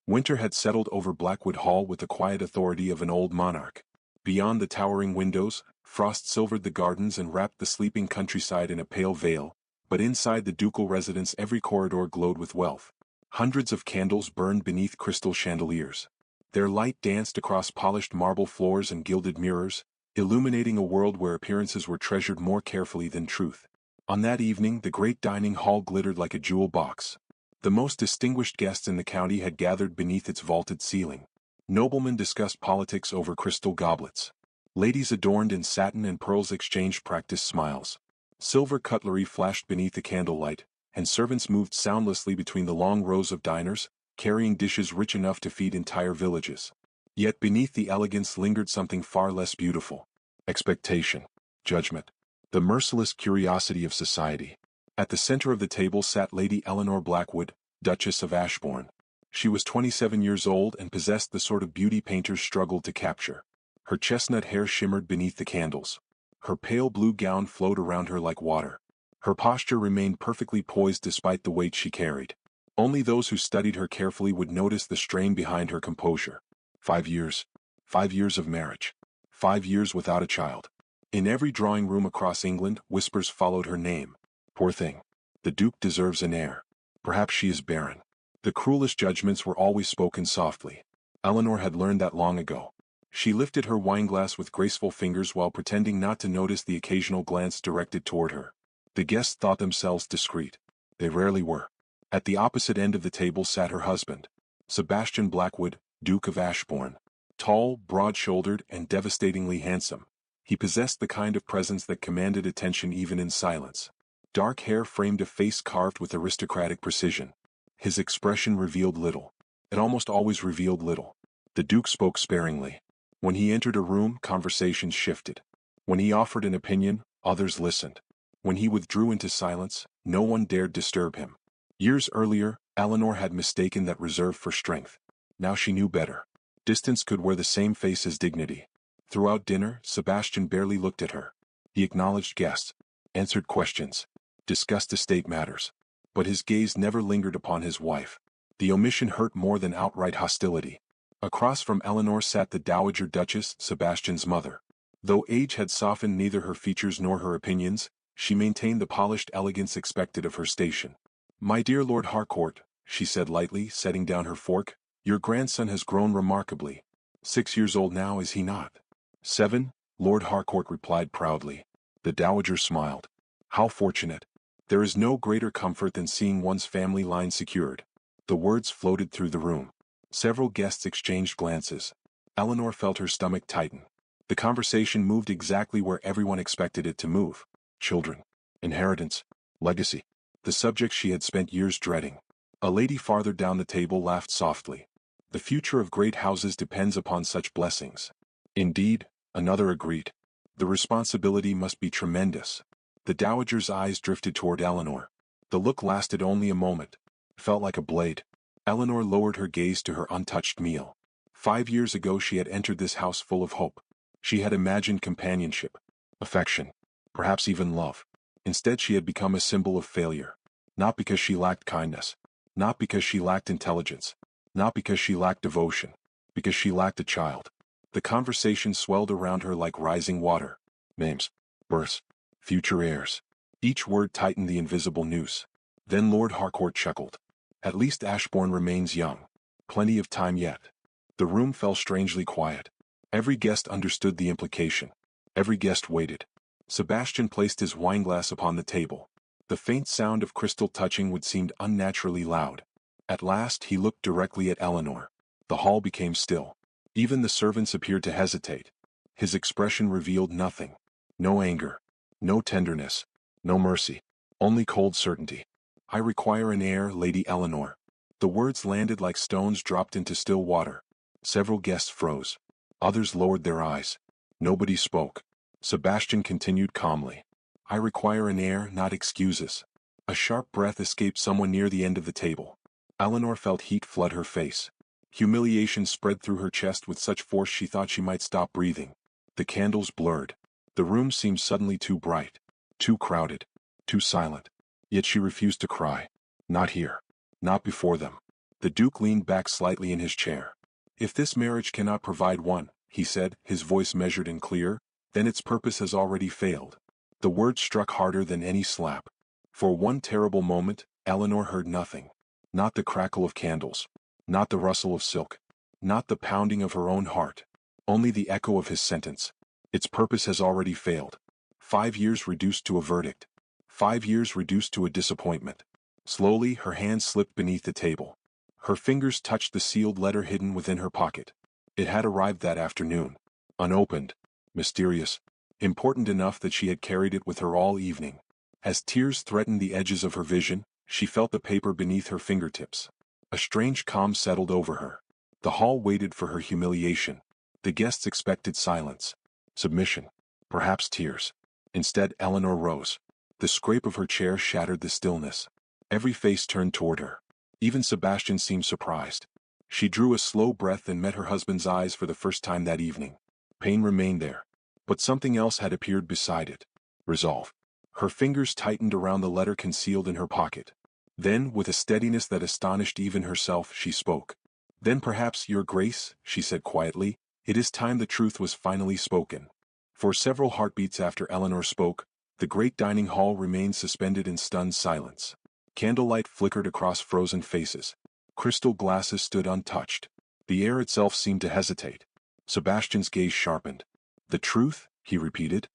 Winter had settled over Blackwood Hall with the quiet authority of an old monarch. Beyond the towering windows, frost silvered the gardens and wrapped the sleeping countryside in a pale veil, but inside the ducal residence every corridor glowed with wealth. Hundreds of candles burned beneath crystal chandeliers. Their light danced across polished marble floors and gilded mirrors, illuminating a world where appearances were treasured more carefully than truth. On that evening the great dining hall glittered like a jewel box. The most distinguished guests in the county had gathered beneath its vaulted ceiling. Noblemen discussed politics over crystal goblets. Ladies adorned in satin and pearls exchanged practiced smiles. Silver cutlery flashed beneath the candlelight, and servants moved soundlessly between the long rows of diners, carrying dishes rich enough to feed entire villages. Yet beneath the elegance lingered something far less beautiful. Expectation. Judgment. The merciless curiosity of society. At the center of the table sat Lady Eleanor Blackwood, Duchess of Ashbourne. She was 27 years old and possessed the sort of beauty painters struggled to capture. Her chestnut hair shimmered beneath the candles. Her pale blue gown flowed around her like water. Her posture remained perfectly poised despite the weight she carried. Only those who studied her carefully would notice the strain behind her composure. 5 years. 5 years of marriage. 5 years without a child. In every drawing room across England, whispers followed her name. Poor thing. The Duke deserves an heir. Perhaps she is barren. The cruelest judgments were always spoken softly. Eleanor had learned that long ago. She lifted her wineglass with graceful fingers while pretending not to notice the occasional glance directed toward her. The guests thought themselves discreet. They rarely were. At the opposite end of the table sat her husband, Sebastian Blackwood, Duke of Ashbourne. Tall, broad-shouldered, and devastatingly handsome. He possessed the kind of presence that commanded attention even in silence. Dark hair framed a face carved with aristocratic precision. His expression revealed little. It almost always revealed little. The Duke spoke sparingly. When he entered a room, conversations shifted. When he offered an opinion, others listened. When he withdrew into silence, no one dared disturb him. Years earlier, Eleanor had mistaken that reserve for strength. Now she knew better. Distance could wear the same face as dignity. Throughout dinner, Sebastian barely looked at her. He acknowledged guests, answered questions, discussed estate matters. But his gaze never lingered upon his wife. The omission hurt more than outright hostility. Across from Eleanor sat the Dowager Duchess, Sebastian's mother. Though age had softened neither her features nor her opinions, she maintained the polished elegance expected of her station. "My dear Lord Harcourt," she said lightly, setting down her fork, "your grandson has grown remarkably. 6 years old now, is he not?" "7," Lord Harcourt replied proudly. The Dowager smiled. "How fortunate. There is no greater comfort than seeing one's family line secured." The words floated through the room. Several guests exchanged glances. Eleanor felt her stomach tighten. The conversation moved exactly where everyone expected it to move. Children. Inheritance. Legacy. The subject she had spent years dreading. A lady farther down the table laughed softly. "The future of great houses depends upon such blessings." "Indeed," another agreed. "The responsibility must be tremendous." The Dowager's eyes drifted toward Eleanor. The look lasted only a moment. It felt like a blade. Eleanor lowered her gaze to her untouched meal. 5 years ago she had entered this house full of hope. She had imagined companionship, affection, perhaps even love. Instead she had become a symbol of failure. Not because she lacked kindness. Not because she lacked intelligence. Not because she lacked devotion. Because she lacked a child. The conversation swelled around her like rising water. Names. Births. Future heirs. Each word tightened the invisible noose. Then Lord Harcourt chuckled. "At least Ashbourne remains young. Plenty of time yet." The room fell strangely quiet. Every guest understood the implication. Every guest waited. Sebastian placed his wineglass upon the table. The faint sound of crystal touching would seem unnaturally loud. At last he looked directly at Eleanor. The hall became still. Even the servants appeared to hesitate. His expression revealed nothing. No anger. No tenderness. No mercy. Only cold certainty. "I require an heir, Lady Eleanor." The words landed like stones dropped into still water. Several guests froze. Others lowered their eyes. Nobody spoke. Sebastian continued calmly. "I require an heir, not excuses." A sharp breath escaped someone near the end of the table. Eleanor felt heat flood her face. Humiliation spread through her chest with such force she thought she might stop breathing. The candles blurred. The room seemed suddenly too bright, too crowded, too silent. Yet she refused to cry. Not here. Not before them. The Duke leaned back slightly in his chair. If this marriage cannot provide one, he said, his voice measured and clear, then its purpose has already failed. The word struck harder than any slap. For one terrible moment, Eleanor heard nothing. Not the crackle of candles. Not the rustle of silk. Not the pounding of her own heart. Only the echo of his sentence. Its purpose has already failed. 5 years reduced to a verdict. 5 years reduced to a disappointment. Slowly, her hands slipped beneath the table. Her fingers touched the sealed letter hidden within her pocket. It had arrived that afternoon. Unopened. Mysterious. Important enough that she had carried it with her all evening. As tears threatened the edges of her vision, she felt the paper beneath her fingertips. A strange calm settled over her. The hall waited for her humiliation. The guests expected silence. Submission. Perhaps tears. Instead, Eleanor rose. The scrape of her chair shattered the stillness. Every face turned toward her. Even Sebastian seemed surprised. She drew a slow breath and met her husband's eyes for the first time that evening. Pain remained there. But something else had appeared beside it. Resolve. Her fingers tightened around the letter concealed in her pocket. Then, with a steadiness that astonished even herself, she spoke. "Then perhaps, Your Grace," she said quietly, "it is time the truth was finally spoken." For several heartbeats after Eleanor spoke, the great dining hall remained suspended in stunned silence. Candlelight flickered across frozen faces. Crystal glasses stood untouched. The air itself seemed to hesitate. Sebastian's gaze sharpened. "The truth?" he repeated.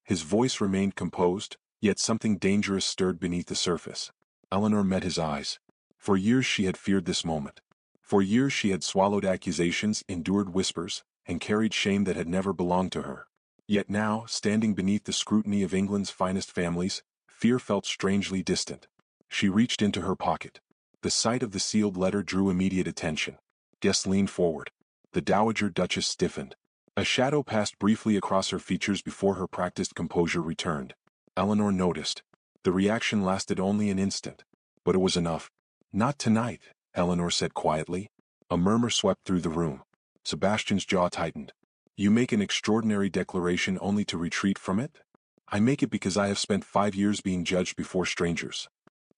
His voice remained composed, yet something dangerous stirred beneath the surface. Eleanor met his eyes. For years she had feared this moment. For years she had swallowed accusations, endured whispers, and carried shame that had never belonged to her. Yet now, standing beneath the scrutiny of England's finest families, fear felt strangely distant. She reached into her pocket. The sight of the sealed letter drew immediate attention. Guests leaned forward. The Dowager Duchess stiffened. A shadow passed briefly across her features before her practiced composure returned. Eleanor noticed. The reaction lasted only an instant. But it was enough. "Not tonight," Eleanor said quietly. A murmur swept through the room. Sebastian's jaw tightened. "You make an extraordinary declaration only to retreat from it?" "I make it because I have spent 5 years being judged before strangers."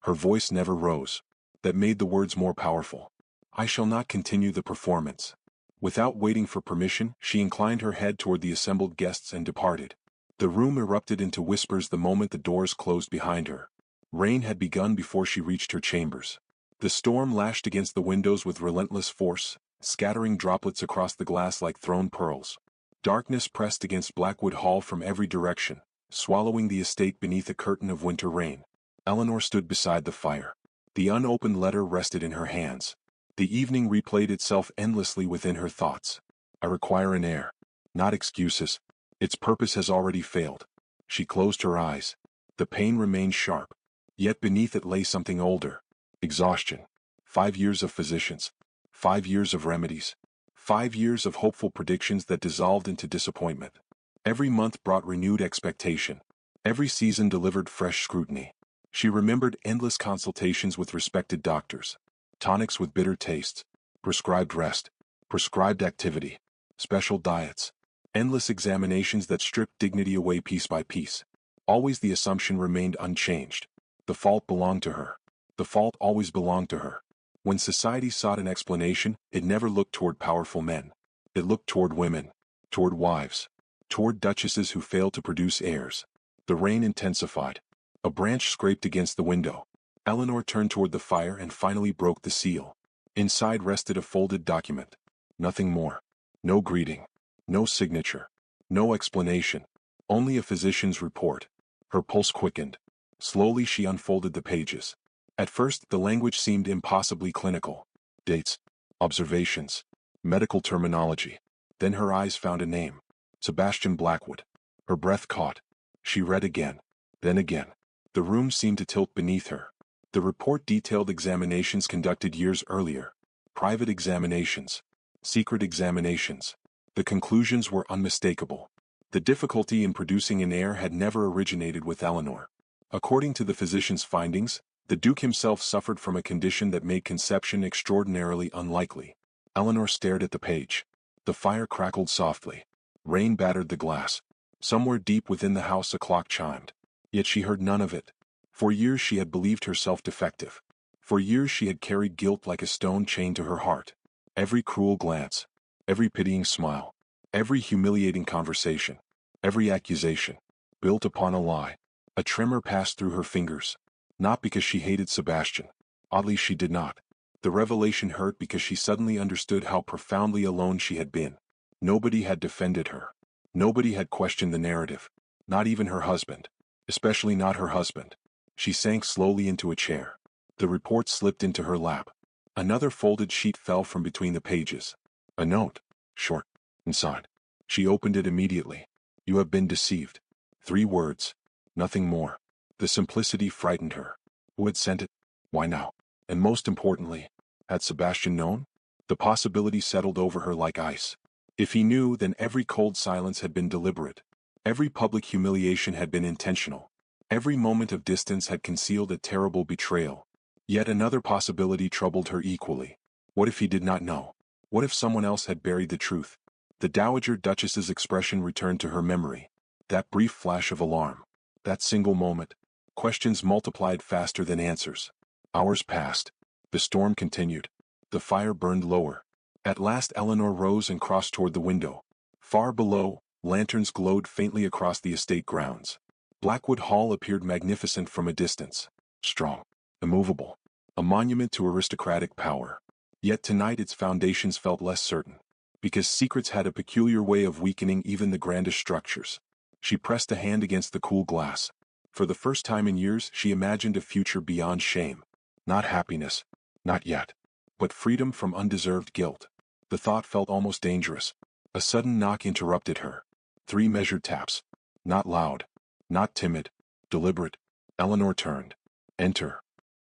Her voice never rose. That made the words more powerful. "I shall not continue the performance." Without waiting for permission, she inclined her head toward the assembled guests and departed. The room erupted into whispers the moment the doors closed behind her. Rain had begun before she reached her chambers. The storm lashed against the windows with relentless force, scattering droplets across the glass like thrown pearls. Darkness pressed against Blackwood Hall from every direction, swallowing the estate beneath a curtain of winter rain. Eleanor stood beside the fire. The unopened letter rested in her hands. The evening replayed itself endlessly within her thoughts. "I require an heir. Not excuses. Its purpose has already failed." She closed her eyes. The pain remained sharp. Yet beneath it lay something older. Exhaustion. 5 years of physicians. 5 years of remedies. 5 years of hopeful predictions that dissolved into disappointment. Every month brought renewed expectation. Every season delivered fresh scrutiny. She remembered endless consultations with respected doctors. Tonics with bitter tastes. Prescribed rest. Prescribed activity. Special diets. Endless examinations that stripped dignity away piece by piece. Always the assumption remained unchanged. The fault belonged to her. The fault always belonged to her. When society sought an explanation, it never looked toward powerful men. It looked toward women. Toward wives. Toward duchesses who failed to produce heirs. The rain intensified. A branch scraped against the window. Eleanor turned toward the fire and finally broke the seal. Inside rested a folded document. Nothing more. No greeting. No signature. No explanation. Only a physician's report. Her pulse quickened. Slowly she unfolded the pages. At first the language seemed impossibly clinical. Dates. Observations. Medical terminology. Then her eyes found a name. Sebastian Blackwood. Her breath caught. She read again. Then again. The room seemed to tilt beneath her. The report detailed examinations conducted years earlier. Private examinations. Secret examinations. The conclusions were unmistakable. The difficulty in producing an heir had never originated with Eleanor. According to the physician's findings, the Duke himself suffered from a condition that made conception extraordinarily unlikely. Eleanor stared at the page. The fire crackled softly. Rain battered the glass. Somewhere deep within the house a clock chimed. Yet she heard none of it. For years she had believed herself defective. For years she had carried guilt like a stone chained to her heart. Every cruel glance, every pitying smile, every humiliating conversation, every accusation, built upon a lie. A tremor passed through her fingers. Not because she hated Sebastian. Oddly, she did not. The revelation hurt because she suddenly understood how profoundly alone she had been. Nobody had defended her. Nobody had questioned the narrative. Not even her husband. Especially not her husband. She sank slowly into a chair. The report slipped into her lap. Another folded sheet fell from between the pages. A note. Short. Inside. She opened it immediately. You have been deceived. 3 words. Nothing more. The simplicity frightened her. Who had sent it? Why now? And most importantly, had Sebastian known? The possibility settled over her like ice. If he knew, then every cold silence had been deliberate. Every public humiliation had been intentional. Every moment of distance had concealed a terrible betrayal. Yet another possibility troubled her equally. What if he did not know? What if someone else had buried the truth? The Dowager Duchess's expression returned to her memory. That brief flash of alarm. That single moment. Questions multiplied faster than answers. Hours passed. The storm continued. The fire burned lower. At last Eleanor rose and crossed toward the window. Far below, lanterns glowed faintly across the estate grounds. Blackwood Hall appeared magnificent from a distance. Strong. Immovable. A monument to aristocratic power. Yet tonight its foundations felt less certain. Because secrets had a peculiar way of weakening even the grandest structures. She pressed a hand against the cool glass. For the first time in years she imagined a future beyond shame. Not happiness. Not yet. But freedom from undeserved guilt. The thought felt almost dangerous. A sudden knock interrupted her. 3 measured taps. Not loud. Not timid. Deliberate. Eleanor turned. Enter.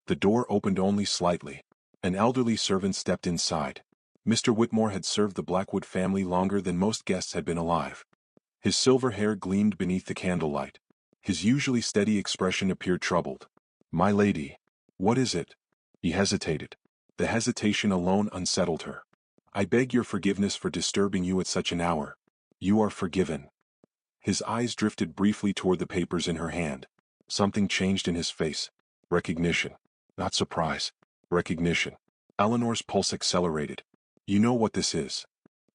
The door opened only slightly. An elderly servant stepped inside. Mr. Whitmore had served the Blackwood family longer than most guests had been alive. His silver hair gleamed beneath the candlelight. His usually steady expression appeared troubled. My lady. What is it? He hesitated. The hesitation alone unsettled her. I beg your forgiveness for disturbing you at such an hour. You are forgiven. His eyes drifted briefly toward the papers in her hand. Something changed in his face. Recognition. Not surprise. Recognition. Eleanor's pulse accelerated. You know what this is.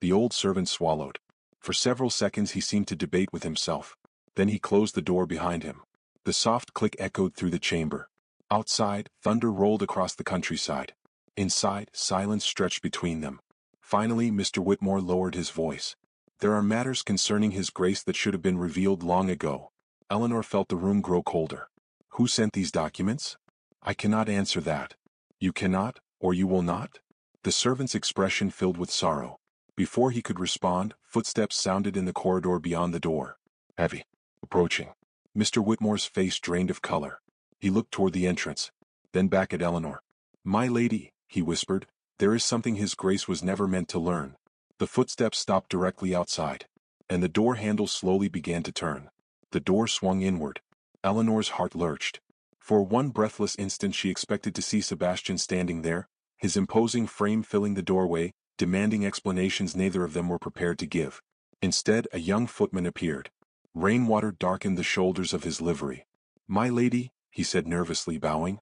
The old servant swallowed. For several seconds he seemed to debate with himself. Then he closed the door behind him. The soft click echoed through the chamber. Outside, thunder rolled across the countryside. Inside, silence stretched between them. Finally, Mr. Whitmore lowered his voice. There are matters concerning His Grace that should have been revealed long ago. Eleanor felt the room grow colder. Who sent these documents? I cannot answer that. You cannot, or you will not? The servant's expression filled with sorrow. Before he could respond, footsteps sounded in the corridor beyond the door. Heavy. Approaching. Mr. Whitmore's face drained of color. He looked toward the entrance. Then back at Eleanor. My lady, he whispered, there is something His Grace was never meant to learn. The footsteps stopped directly outside. And the door handle slowly began to turn. The door swung inward. Eleanor's heart lurched. For one breathless instant she expected to see Sebastian standing there, his imposing frame filling the doorway, demanding explanations neither of them were prepared to give. Instead, a young footman appeared. Rainwater darkened the shoulders of his livery. My lady, he said nervously, bowing.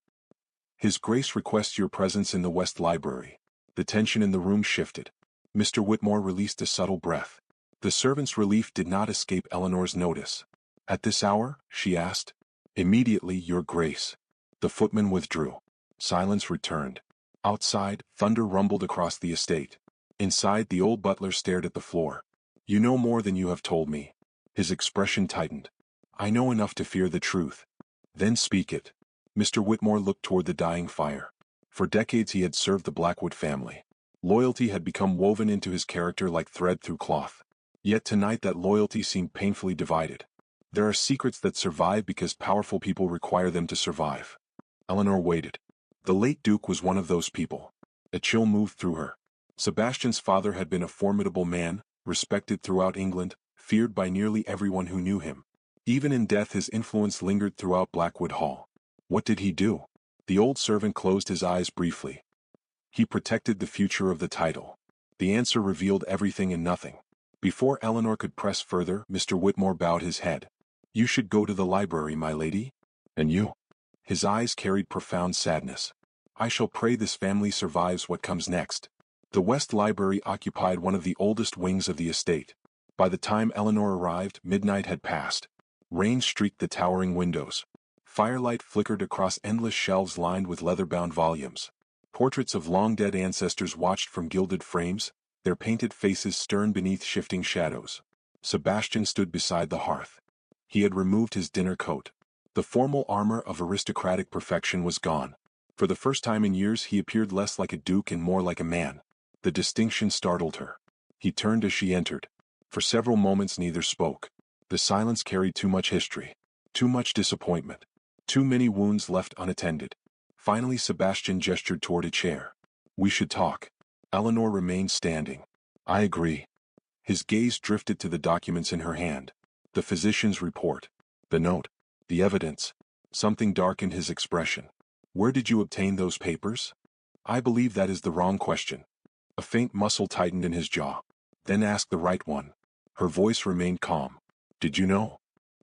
His Grace requests your presence in the West Library. The tension in the room shifted. Mr. Whitmore released a subtle breath. The servant's relief did not escape Eleanor's notice. At this hour? She asked. Immediately, Your Grace. The footman withdrew. Silence returned. Outside, thunder rumbled across the estate. Inside, the old butler stared at the floor. You know more than you have told me. His expression tightened. I know enough to fear the truth. Then speak it. Mr. Whitmore looked toward the dying fire. For decades he had served the Blackwood family. Loyalty had become woven into his character like thread through cloth. Yet tonight that loyalty seemed painfully divided. There are secrets that survive because powerful people require them to survive. Eleanor waited. The late Duke was one of those people. A chill moved through her. Sebastian's father had been a formidable man, respected throughout England, feared by nearly everyone who knew him. Even in death his influence lingered throughout Blackwood Hall. What did he do? The old servant closed his eyes briefly. He protected the future of the title. The answer revealed everything and nothing. Before Eleanor could press further, Mr. Whitmore bowed his head. You should go to the library, my lady. And you? His eyes carried profound sadness. I shall pray this family survives what comes next. The West Library occupied one of the oldest wings of the estate. By the time Eleanor arrived, midnight had passed. Rain streaked the towering windows. Firelight flickered across endless shelves lined with leather-bound volumes. Portraits of long-dead ancestors watched from gilded frames, their painted faces stern beneath shifting shadows. Sebastian stood beside the hearth. He had removed his dinner coat. The formal armor of aristocratic perfection was gone. For the first time in years he appeared less like a duke and more like a man. The distinction startled her. He turned as she entered. For several moments neither spoke. The silence carried too much history. Too much disappointment. Too many wounds left unattended. Finally Sebastian gestured toward a chair. We should talk. Eleanor remained standing. I agree. His gaze drifted to the documents in her hand. The physician's report. The note. The evidence. Something darkened his expression. Where did you obtain those papers? I believe that is the wrong question. A faint muscle tightened in his jaw. Then ask the right one. Her voice remained calm. Did you know?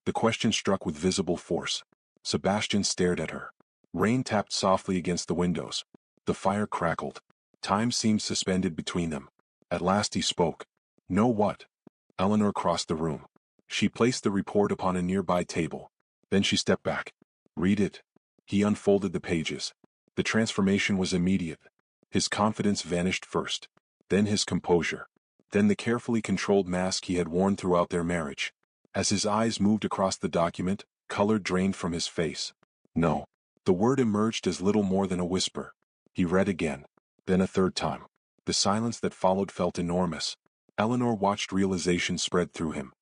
The question struck with visible force. Sebastian stared at her. Rain tapped softly against the windows. The fire crackled. Time seemed suspended between them. At last he spoke. Know what? Eleanor crossed the room. She placed the report upon a nearby table. Then she stepped back. Read it. He unfolded the pages. The transformation was immediate. His confidence vanished first. Then his composure. Then the carefully controlled mask he had worn throughout their marriage. As his eyes moved across the document, color drained from his face. No. The word emerged as little more than a whisper. He read again. Then a third time. The silence that followed felt enormous. Eleanor watched realization spread through him.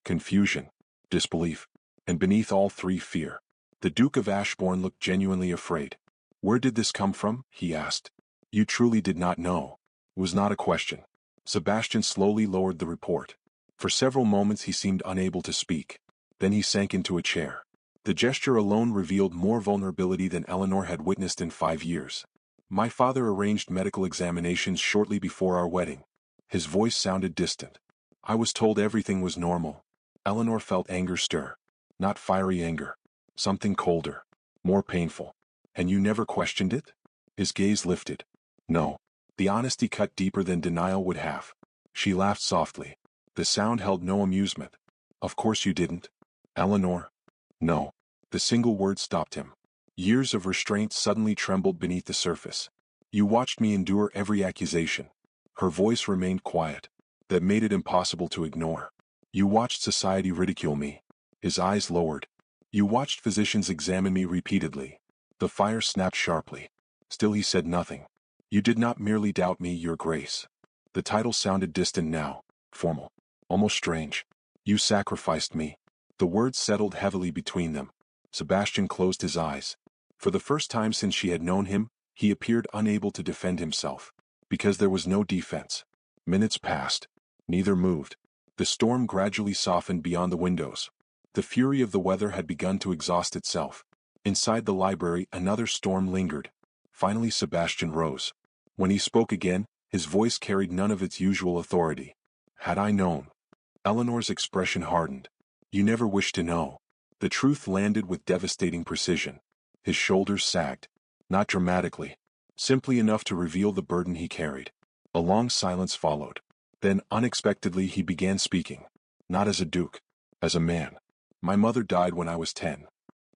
Confusion. Disbelief. And beneath all three, fear. The Duke of Ashbourne looked genuinely afraid. Where did this come from? He asked. You truly did not know. It was not a question. Sebastian slowly lowered the report. For several moments he seemed unable to speak. Then he sank into a chair. The gesture alone revealed more vulnerability than Eleanor had witnessed in 5 years. My father arranged medical examinations shortly before our wedding. His voice sounded distant. I was told everything was normal. Eleanor felt anger stir. Not fiery anger. Something colder. More painful. And you never questioned it? His gaze lifted. No. The honesty cut deeper than denial would have. She laughed softly. The sound held no amusement. Of course you didn't. Eleanor. No. The single word stopped him. Years of restraint suddenly trembled beneath the surface. You watched me endure every accusation. Her voice remained quiet. That made it impossible to ignore. You watched society ridicule me. His eyes lowered. You watched physicians examine me repeatedly. The fire snapped sharply. Still he said nothing. You did not merely doubt me, Your Grace. The title sounded distant now. Formal. Almost strange. You sacrificed me. The words settled heavily between them. Sebastian closed his eyes. For the first time since she had known him, he appeared unable to defend himself. Because there was no defense. Minutes passed. Neither moved. The storm gradually softened beyond the windows. The fury of the weather had begun to exhaust itself. Inside the library, another storm lingered. Finally Sebastian rose. When he spoke again, his voice carried none of its usual authority. Had I known? Eleanor's expression hardened. You never wished to know. The truth landed with devastating precision. His shoulders sagged. Not dramatically. Simply enough to reveal the burden he carried. A long silence followed. Then, unexpectedly, he began speaking. Not as a duke. As a man. My mother died when I was 10.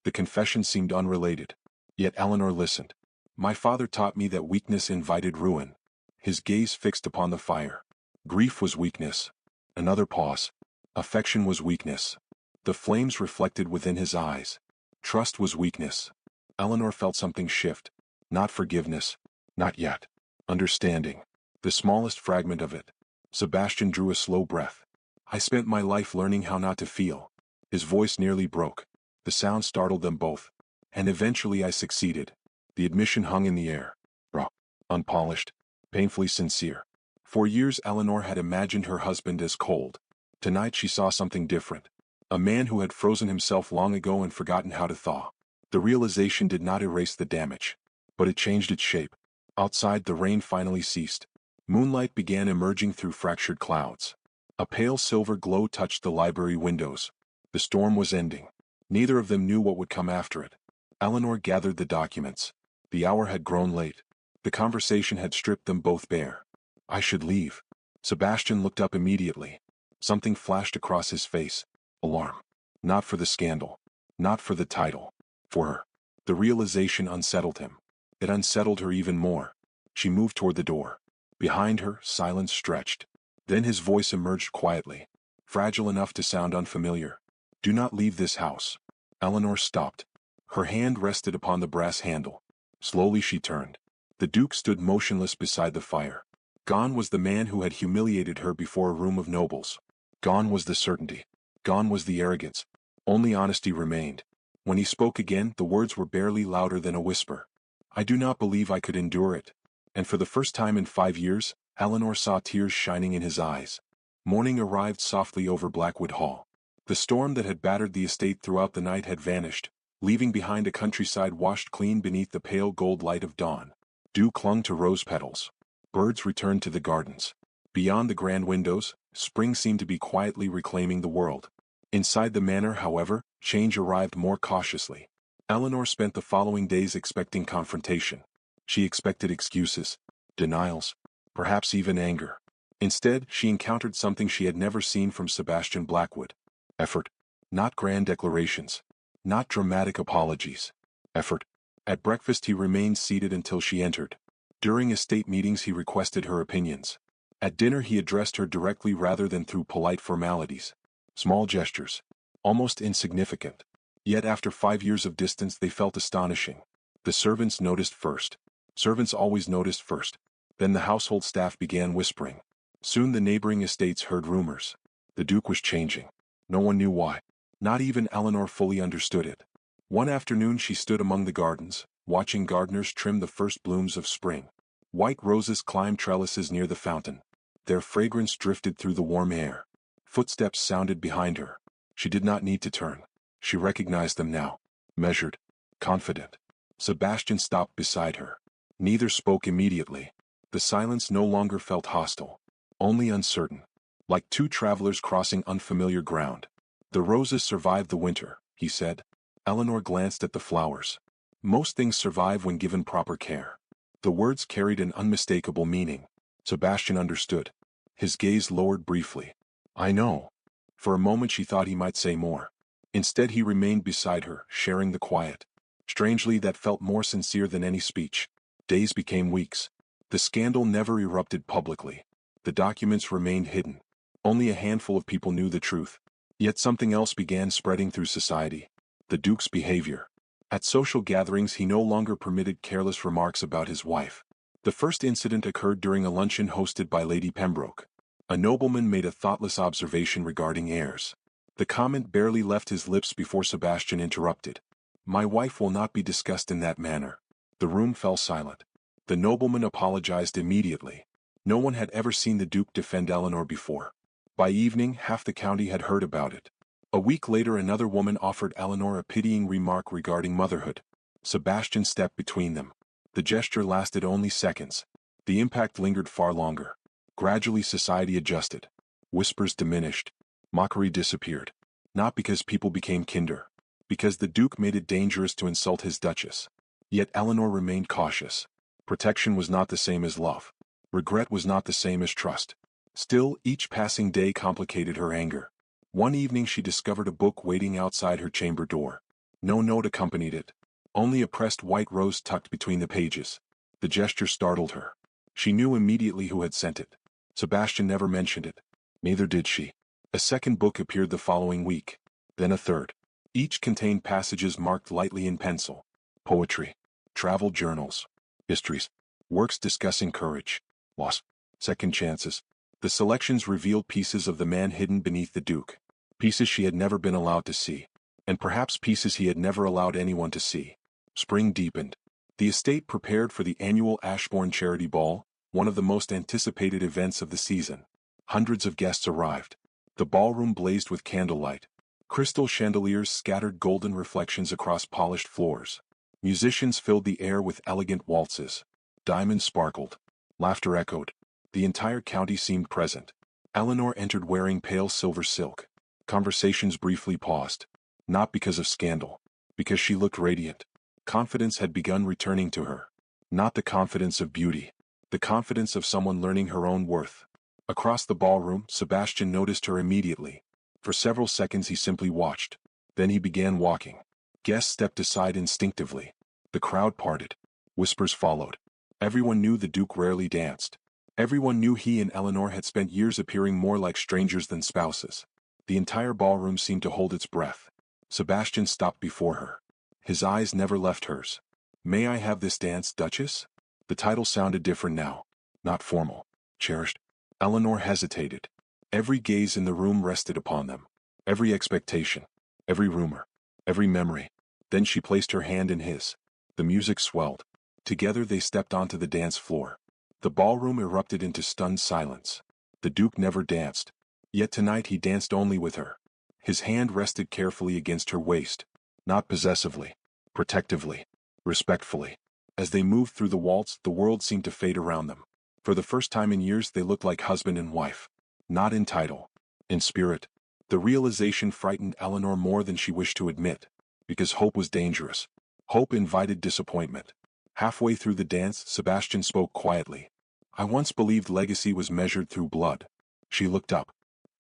The confession seemed unrelated. Yet Eleanor listened. My father taught me that weakness invited ruin. His gaze fixed upon the fire. Grief was weakness. Another pause. Affection was weakness. The flames reflected within his eyes. Trust was weakness. Eleanor felt something shift. Not forgiveness. Not yet. Understanding. The smallest fragment of it. Sebastian drew a slow breath. I spent my life learning how not to feel. His voice nearly broke. The sound startled them both. And eventually I succeeded. The admission hung in the air. Raw. Unpolished. Painfully sincere. For years Eleanor had imagined her husband as cold. Tonight she saw something different. A man who had frozen himself long ago and forgotten how to thaw. The realization did not erase the damage. But it changed its shape. Outside the rain finally ceased. Moonlight began emerging through fractured clouds. A pale silver glow touched the library windows. The storm was ending. Neither of them knew what would come after it. Eleanor gathered the documents. The hour had grown late. The conversation had stripped them both bare. I should leave. Sebastian looked up immediately. Something flashed across his face. Alarm. Not for the scandal. Not for the title. For her. The realization unsettled him. It unsettled her even more. She moved toward the door. Behind her, silence stretched. Then his voice emerged quietly, fragile enough to sound unfamiliar. Do not leave this house. Eleanor stopped. Her hand rested upon the brass handle. Slowly she turned. The Duke stood motionless beside the fire. Gone was the man who had humiliated her before a room of nobles. Gone was the certainty. Gone was the arrogance. Only honesty remained. When he spoke again, the words were barely louder than a whisper. I do not believe I could endure it. And for the first time in 5 years, Eleanor saw tears shining in his eyes. Morning arrived softly over Blackwood Hall. The storm that had battered the estate throughout the night had vanished, leaving behind a countryside washed clean beneath the pale gold light of dawn. Dew clung to rose petals. Birds returned to the gardens. Beyond the grand windows, spring seemed to be quietly reclaiming the world. Inside the manor, however, change arrived more cautiously. Eleanor spent the following days expecting confrontation. She expected excuses, denials, perhaps even anger. Instead, she encountered something she had never seen from Sebastian Blackwood. Effort. Not grand declarations. Not dramatic apologies. Effort. At breakfast he remained seated until she entered. During estate meetings he requested her opinions. At dinner he addressed her directly rather than through polite formalities. Small gestures. Almost insignificant. Yet after 5 years of distance they felt astonishing. The servants noticed first. Servants always noticed first. Then the household staff began whispering. Soon the neighboring estates heard rumors. The Duke was changing. No one knew why. Not even Eleanor fully understood it. One afternoon she stood among the gardens, watching gardeners trim the first blooms of spring. White roses climbed trellises near the fountain. Their fragrance drifted through the warm air. Footsteps sounded behind her. She did not need to turn. She recognized them now. Measured. Confident. Sebastian stopped beside her. Neither spoke immediately. The silence no longer felt hostile. Only uncertain. Like two travelers crossing unfamiliar ground. The roses survived the winter, he said. Eleanor glanced at the flowers. Most things survive when given proper care. The words carried an unmistakable meaning. Sebastian understood. His gaze lowered briefly. I know. For a moment she thought he might say more. Instead he remained beside her, sharing the quiet. Strangely, that felt more sincere than any speech. Days became weeks. The scandal never erupted publicly. The documents remained hidden. Only a handful of people knew the truth. Yet something else began spreading through society. The Duke's behavior. At social gatherings he no longer permitted careless remarks about his wife. The first incident occurred during a luncheon hosted by Lady Pembroke. A nobleman made a thoughtless observation regarding heirs. The comment barely left his lips before Sebastian interrupted. My wife will not be discussed in that manner. The room fell silent. The nobleman apologized immediately. No one had ever seen the Duke defend Eleanor before. By evening, half the county had heard about it. A week later another woman offered Eleanor a pitying remark regarding motherhood. Sebastian stepped between them. The gesture lasted only seconds. The impact lingered far longer. Gradually society adjusted. Whispers diminished. Mockery disappeared. Not because people became kinder. Because the Duke made it dangerous to insult his Duchess. Yet Eleanor remained cautious. Protection was not the same as love. Regret was not the same as trust. Still, each passing day complicated her anger. One evening she discovered a book waiting outside her chamber door. No note accompanied it. Only a pressed white rose tucked between the pages. The gesture startled her. She knew immediately who had sent it. Sebastian never mentioned it. Neither did she. A second book appeared the following week. Then a third. Each contained passages marked lightly in pencil. Poetry. Travel journals. Histories. Works discussing courage. Loss. Second chances. The selections revealed pieces of the man hidden beneath the Duke. Pieces she had never been allowed to see. And perhaps pieces he had never allowed anyone to see. Spring deepened. The estate prepared for the annual Ashbourne Charity Ball, one of the most anticipated events of the season. Hundreds of guests arrived. The ballroom blazed with candlelight. Crystal chandeliers scattered golden reflections across polished floors. Musicians filled the air with elegant waltzes. Diamonds sparkled. Laughter echoed. The entire county seemed present. Eleanor entered wearing pale silver silk. Conversations briefly paused. Not because of scandal. Because she looked radiant. Confidence had begun returning to her. Not the confidence of beauty. The confidence of someone learning her own worth. Across the ballroom, Sebastian noticed her immediately. For several seconds he simply watched. Then he began walking. Guests stepped aside instinctively. The crowd parted. Whispers followed. Everyone knew the Duke rarely danced. Everyone knew he and Eleanor had spent years appearing more like strangers than spouses. The entire ballroom seemed to hold its breath. Sebastian stopped before her. His eyes never left hers. "May I have this dance, Duchess?" The title sounded different now. Not formal. Cherished. Eleanor hesitated. Every gaze in the room rested upon them. Every expectation. Every rumor. Every memory. Then she placed her hand in his. The music swelled. Together they stepped onto the dance floor. The ballroom erupted into stunned silence. The Duke never danced. Yet tonight he danced only with her. His hand rested carefully against her waist. Not possessively. Protectively. Respectfully. As they moved through the waltz, the world seemed to fade around them. For the first time in years they looked like husband and wife. Not in title. In spirit. The realization frightened Eleanor more than she wished to admit. Because hope was dangerous. Hope invited disappointment. Halfway through the dance, Sebastian spoke quietly. "I once believed legacy was measured through blood." She looked up.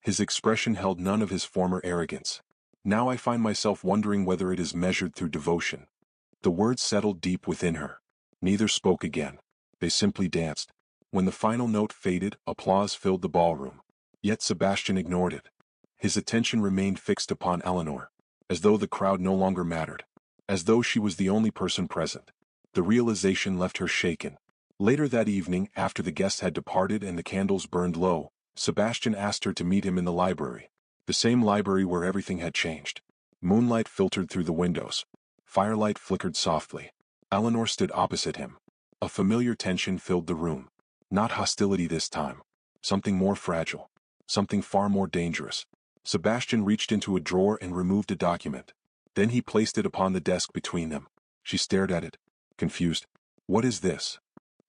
His expression held none of his former arrogance. "Now I find myself wondering whether it is measured through devotion." The words settled deep within her. Neither spoke again. They simply danced. When the final note faded, applause filled the ballroom. Yet Sebastian ignored it. His attention remained fixed upon Eleanor, as though the crowd no longer mattered, as though she was the only person present. The realization left her shaken. Later that evening, after the guests had departed and the candles burned low, Sebastian asked her to meet him in the library. The same library where everything had changed. Moonlight filtered through the windows. Firelight flickered softly. Eleanor stood opposite him. A familiar tension filled the room. Not hostility this time. Something more fragile. Something far more dangerous. Sebastian reached into a drawer and removed a document. Then he placed it upon the desk between them. She stared at it, confused. "What is this?"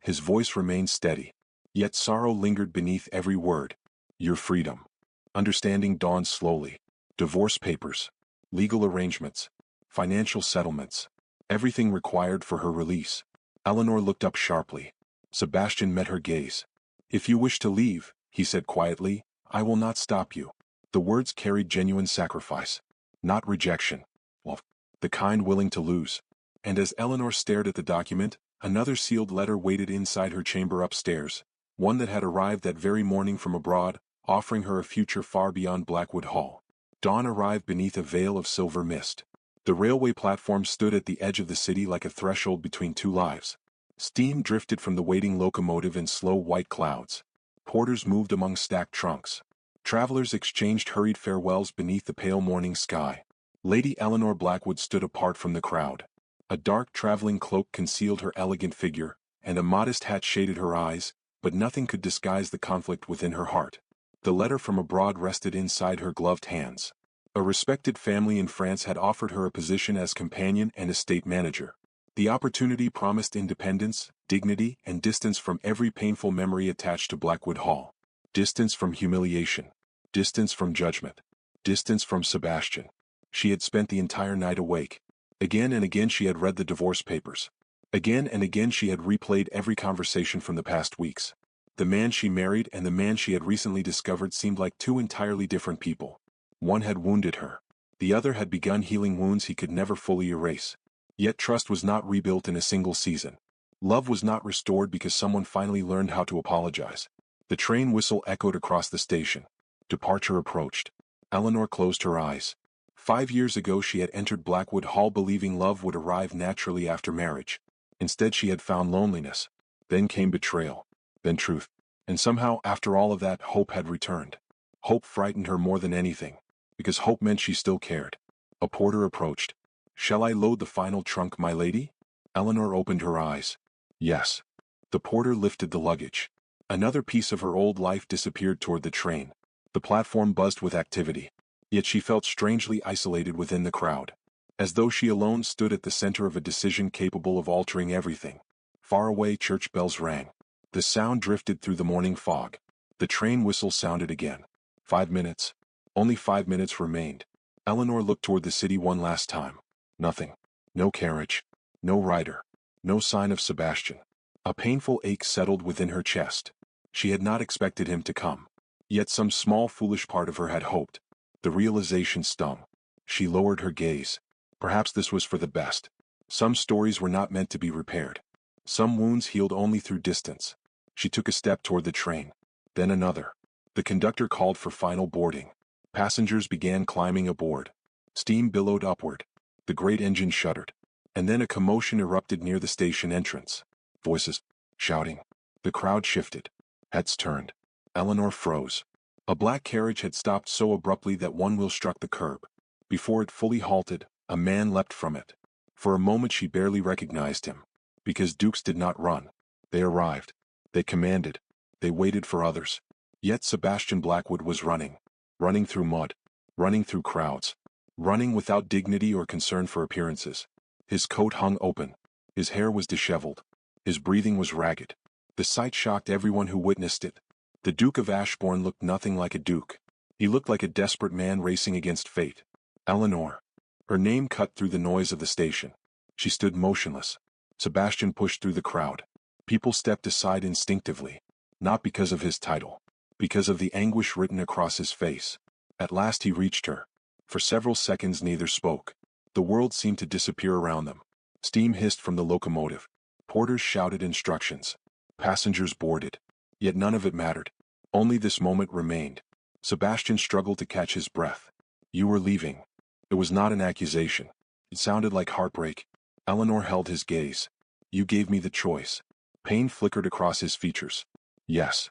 His voice remained steady. Yet sorrow lingered beneath every word. "Your freedom." Understanding dawned slowly. Divorce papers. Legal arrangements. Financial settlements. Everything required for her release. Eleanor looked up sharply. Sebastian met her gaze. "If you wish to leave," he said quietly, "I will not stop you." The words carried genuine sacrifice. Not rejection. Well, the kind willing to lose. And as Eleanor stared at the document, another sealed letter waited inside her chamber upstairs, one that had arrived that very morning from abroad, offering her a future far beyond Blackwood Hall. Dawn arrived beneath a veil of silver mist. The railway platform stood at the edge of the city like a threshold between two lives. Steam drifted from the waiting locomotive in slow white clouds. Porters moved among stacked trunks. Travelers exchanged hurried farewells beneath the pale morning sky. Lady Eleanor Blackwood stood apart from the crowd. A dark traveling cloak concealed her elegant figure, and a modest hat shaded her eyes, but nothing could disguise the conflict within her heart. The letter from abroad rested inside her gloved hands. A respected family in France had offered her a position as companion and estate manager. The opportunity promised independence, dignity, and distance from every painful memory attached to Blackwood Hall. Distance from humiliation. Distance from judgment. Distance from Sebastian. She had spent the entire night awake. Again and again she had read the divorce papers. Again and again she had replayed every conversation from the past weeks. The man she married and the man she had recently discovered seemed like two entirely different people. One had wounded her. The other had begun healing wounds he could never fully erase. Yet trust was not rebuilt in a single season. Love was not restored because someone finally learned how to apologize. The train whistle echoed across the station. Departure approached. Eleanor closed her eyes. 5 years ago she had entered Blackwood Hall believing love would arrive naturally after marriage. Instead she had found loneliness. Then came betrayal. Then truth. And somehow, after all of that, hope had returned. Hope frightened her more than anything, because hope meant she still cared. A porter approached. "Shall I load the final trunk, my lady?" Eleanor opened her eyes. "Yes." The porter lifted the luggage. Another piece of her old life disappeared toward the train. The platform buzzed with activity. Yet she felt strangely isolated within the crowd. As though she alone stood at the center of a decision capable of altering everything. Far away church bells rang. The sound drifted through the morning fog. The train whistle sounded again. 5 minutes. Only 5 minutes remained. Eleanor looked toward the city one last time. Nothing. No carriage. No rider. No sign of Sebastian. A painful ache settled within her chest. She had not expected him to come. Yet some small foolish part of her had hoped. The realization stung. She lowered her gaze. Perhaps this was for the best. Some stories were not meant to be repaired. Some wounds healed only through distance. She took a step toward the train. Then another. The conductor called for final boarding. Passengers began climbing aboard. Steam billowed upward. The great engine shuddered. And then a commotion erupted near the station entrance. Voices. Shouting. The crowd shifted. Heads turned. Eleanor froze. A black carriage had stopped so abruptly that one wheel struck the curb. Before it fully halted, a man leapt from it. For a moment she barely recognized him. Because dukes did not run. They arrived. They commanded. They waited for others. Yet Sebastian Blackwood was running. Running through mud. Running through crowds. Running without dignity or concern for appearances. His coat hung open. His hair was disheveled. His breathing was ragged. The sight shocked everyone who witnessed it. The Duke of Ashbourne looked nothing like a duke. He looked like a desperate man racing against fate. Eleanor. Her name cut through the noise of the station. She stood motionless. Sebastian pushed through the crowd. People stepped aside instinctively. Not because of his title. Because of the anguish written across his face. At last he reached her. For several seconds neither spoke. The world seemed to disappear around them. Steam hissed from the locomotive. Porters shouted instructions. Passengers boarded. Yet none of it mattered. Only this moment remained. Sebastian struggled to catch his breath. You were leaving. It was not an accusation. It sounded like heartbreak. Eleanor held his gaze. You gave me the choice. Pain flickered across his features. Yes.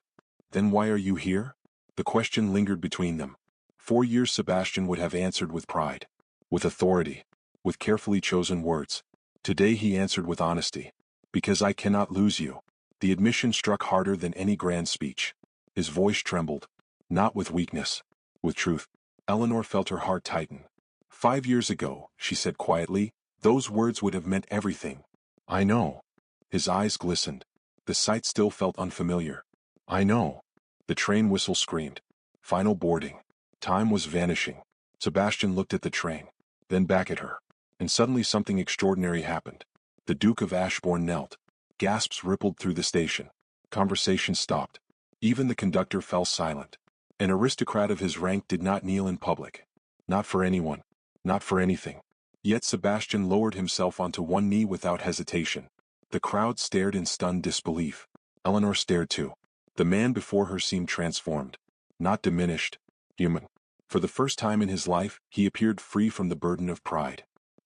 Then why are you here? The question lingered between them. 4 years Sebastian would have answered with pride. With authority. With carefully chosen words. Today he answered with honesty. Because I cannot lose you. The admission struck harder than any grand speech. His voice trembled. Not with weakness. With truth. Eleanor felt her heart tighten. 5 years ago, she said quietly, those words would have meant everything. I know. His eyes glistened. The sight still felt unfamiliar. I know. The train whistle screamed. Final boarding. Time was vanishing. Sebastian looked at the train. Then back at her. And suddenly something extraordinary happened. The Duke of Ashbourne knelt. Gasps rippled through the station. Conversation stopped. Even the conductor fell silent. An aristocrat of his rank did not kneel in public. Not for anyone. Not for anything. Yet Sebastian lowered himself onto one knee without hesitation. The crowd stared in stunned disbelief. Eleanor stared too. The man before her seemed transformed. Not diminished. Human. For the first time in his life, he appeared free from the burden of pride.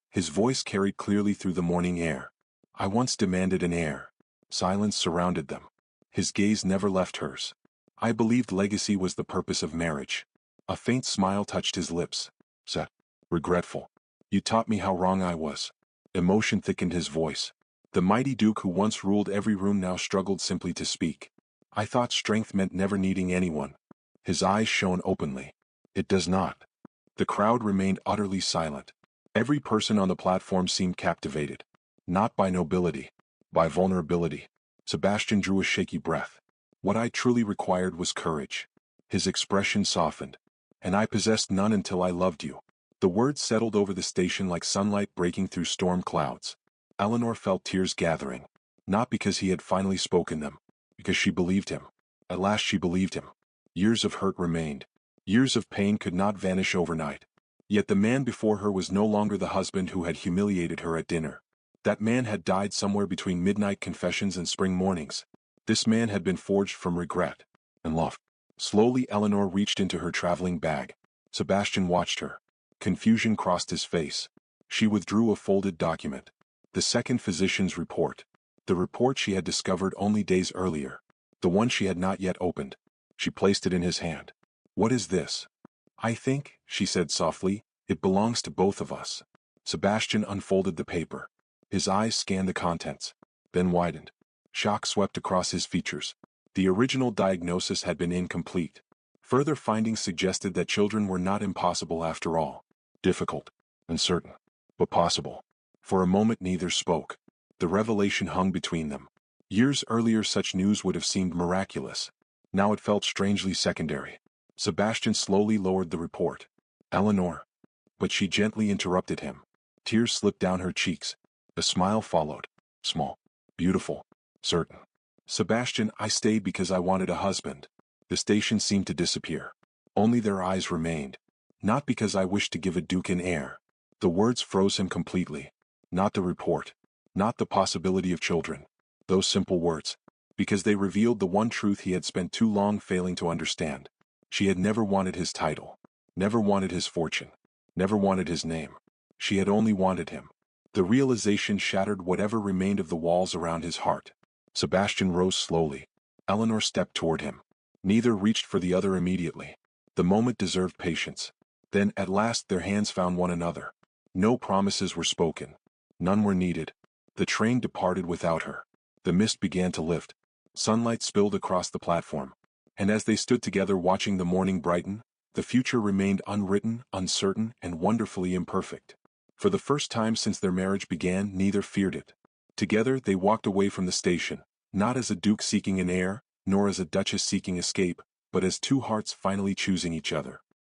His voice carried clearly through the morning air. I once demanded an heir. Silence surrounded them. His gaze never left hers. I believed legacy was the purpose of marriage. A faint smile touched his lips. Set. Regretful. You taught me how wrong I was. Emotion thickened his voice. The mighty Duke who once ruled every room now struggled simply to speak. I thought strength meant never needing anyone. His eyes shone openly. It does not. The crowd remained utterly silent. Every person on the platform seemed captivated. Not by nobility. By vulnerability. Sebastian drew a shaky breath. What I truly required was courage. His expression softened. And I possessed none until I loved you. The words settled over the station like sunlight breaking through storm clouds. Eleanor felt tears gathering. Not because he had finally spoken them. Because she believed him. At last she believed him. Years of hurt remained. Years of pain could not vanish overnight. Yet the man before her was no longer the husband who had humiliated her at dinner. That man had died somewhere between midnight confessions and spring mornings. This man had been forged from regret and love. Slowly Eleanor reached into her traveling bag. Sebastian watched her. Confusion crossed his face. She withdrew a folded document. The second physician's report. The report she had discovered only days earlier. The one she had not yet opened. She placed it in his hand. What is this? I think, she said softly, it belongs to both of us. Sebastian unfolded the paper. His eyes scanned the contents, then widened. Shock swept across his features. The original diagnosis had been incomplete. Further findings suggested that children were not impossible after all. Difficult, uncertain, but possible. For a moment neither spoke. The revelation hung between them. Years earlier such news would have seemed miraculous. Now it felt strangely secondary. Sebastian slowly lowered the report. Eleanor. But she gently interrupted him. Tears slipped down her cheeks. A smile followed. Small. Beautiful. Certain. Sebastian, I stayed because I wanted a husband. The station seemed to disappear. Only their eyes remained. Not because I wished to give a duke an heir. The words froze him completely. Not the report. Not the possibility of children. Those simple words. Because they revealed the one truth he had spent too long failing to understand. She had never wanted his title. Never wanted his fortune. Never wanted his name. She had only wanted him. The realization shattered whatever remained of the walls around his heart. Sebastian rose slowly. Eleanor stepped toward him. Neither reached for the other immediately. The moment deserved patience. Then, at last, their hands found one another. No promises were spoken. None were needed. The train departed without her. The mist began to lift. Sunlight spilled across the platform. And as they stood together watching the morning brighten, the future remained unwritten, uncertain, and wonderfully imperfect. For the first time since their marriage began, neither feared it. Together they walked away from the station, not as a duke seeking an heir, nor as a duchess seeking escape, but as two hearts finally choosing each other.